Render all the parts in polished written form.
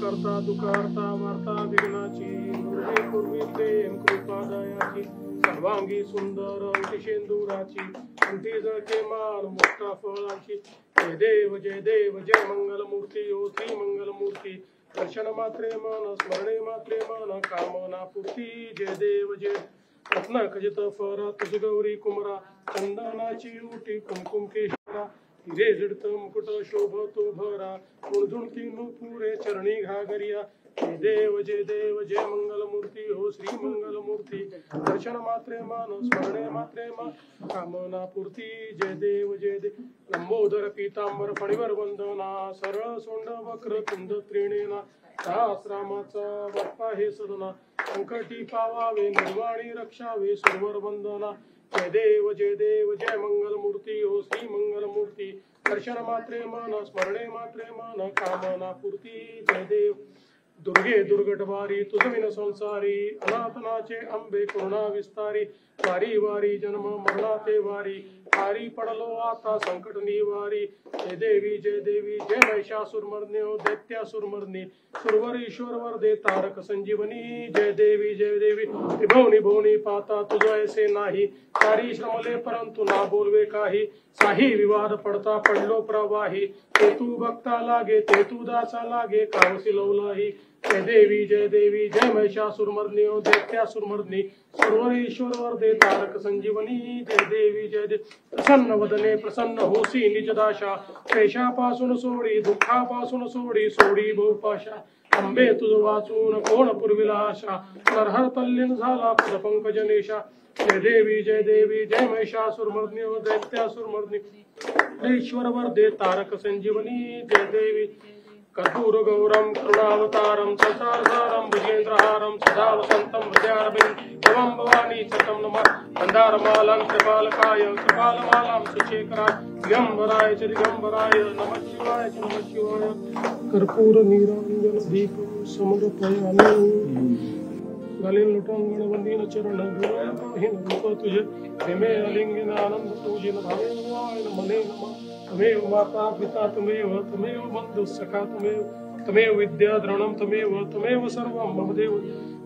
करता दुकारता वार्ता विघ्नाची पूर्वी पूर्वी प्रेम कृपादयाची सर्वांगी सुंदर अंतिशेंदुराची अंती जळके मान मोठा फळाची जय देव जय मंगल मूर्ती ओ श्री मंगल मूर्ती दर्शन मात्रे मन स्मरणे मात्रे मन कामना पूर्ती जय देव जय रत्न खचित फरा तुझ गौरी कुमरा चंदनाची उटी कुमकुम केशरा हिरे जडत मुकुट शोभतो भरा गुणधुणती नुपुरे चरणी घागरिया जय देव जय मंगल मूर्ती हो श्री मंगल मूर्ती दर्शन मात्रे मान स्मरणे मात्रे मान कामना पूर्ती जय देव लंबोदर पीतांबर फणीवर वंदना सरळ सोंड वक्र कुंद त्रिणेना सहस्रामाचा बाप्पा हे सदना संकटी पावावे निर्वाणी रक्षावे सुरवर वंदना जय देव जय मंगल मूर्ती हो श्री मंगल मूर्ती दर्शन मात्रे मन स्मरणे मात्रे मन कामना पूर्ती जय देव दुर्गे दुर्गटवारी तुझविन संसारी अनाथनाचे अंबे करुणा विस्तारी वारी वारी जन्म मरणाते वारी वारी पडलो आता संकट निवारी जय देवी जय महिषासुरमर्दिनी ओ दैत्यासुरमर्दिनी सुरवर ईश्वर वरदे तारक संजीवनी जय देवी त्रिभुवनी भुवनी पाता तुझ ऐसे नाही सारी श्रमले परंतु ना बोलवे काही साही विवाद पडता पडलो प्रवाही ते तू भक्ता लागे ते तू दासा लागे कावसी लवलाही जय देवी जय महिषासुरमर्दिनी ओ दैत्यासुरमर्दिनी सुरवर ईश्वर वरदे तारक संजीवनी जय देवी प्रसन्न वदने प्रसन्न होसी निजदाशा क्लेशापासून सोडी दुःखापासून सोडी बहुपाशा अंबे तुझ वाचून कोण पुरविला आशा नरहर तल्लीन झाला पद पंकजनेशा जय देवी जय महिषासुरमर्दिनी ओ दैत्यासुरमर्दिनी ईश्वर वरदे तारक संजीवनी जय देवी कर्पूर गौरम करुणावतारम संसारसारम भुजेन्द्रहारम सदा वसंतम हृदयारविंदं भवानी चतम नमः मंदारमालं कृपालकाय कृपालमालां सुशेखराय दिगंबराय च दिगंबराय नमः शिवाय कर्पूर नीरांजन दीपं समर्पयामि गलिन लुटांगण वंदीन चरण पाहिन रूप तुझे प्रेमे अलिंगन आनंद पूजिन भावे मने नमः तमेव माता पिता तमेव बंधु सखा तमेव विद्या द्रोणम तमेव सर्वं मम देव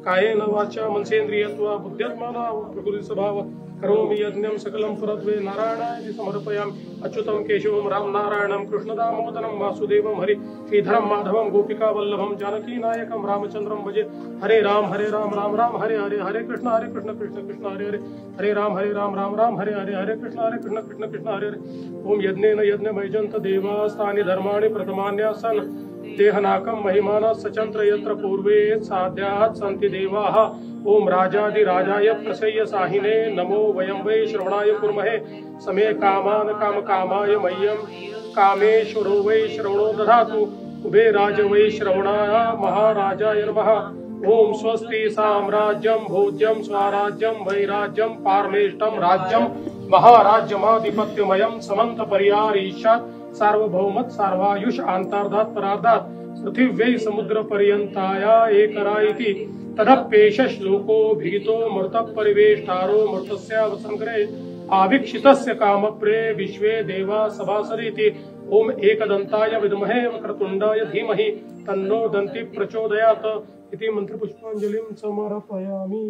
कायेन वाचा मनसेन्द्रियत्वा बुद्ध्यात्मना प्रकृति स्वभाव करोमि यज्ञं सकलं परत्वे नारायणाय समर्पयामि अच्युतं केशवं राम नारायणं कृष्णदामोदरं वासुदेवं हरि श्रीधरं माधवं गोपिका वल्लभं जानकी नायकं रामचंद्रं भजे हरे राम राम राम हरे हरे कृष्ण कृष्ण कृष्ण हरे राम राम हरे हरे कृष्ण कृष्ण हरे ओम यज्ञेन यज्ञमयजन्त देवास्तानि धर्माणि प्रथमान्यासन् देहनाकं महिमानः सचंत्र यत्र पूर्वे साध्यात् सन्ति देवाः ओम राजाधिराजाय प्रसय्य साहिने नमो वयं वै श्रवणाय कुर्महे समे कामान काम कामाय मह्यं कामेश्वरो वै श्रवणो दधातु कुबेराज वै श्रवणाय महाराजाय नमः ओम स्वस्ति साम्राज्यं भोज्यं स्वराज्यं वैराज्यं पारमेष्टं राज्यं महाराज्यमाधिपत्यमयं समंत परियारीशात् सार्वभौमत् सार्वायुष अंतर्धात परार्धात पृथिव्यै समुद्र पर्यंताया एकरा इति तदप्येष श्लोको भीतो मृत परिवेष्टारो मृतस्यावसंग्रहे आवीक्षितस्य कामप्रे विश्वे देवा सभासरिति ओम एकदंताय विद्महे वक्रतुंडाय धीमहि तन्नो दन्ति प्रचोदयात् इति मंत्रपुष्पांजलिं समर्पयामि।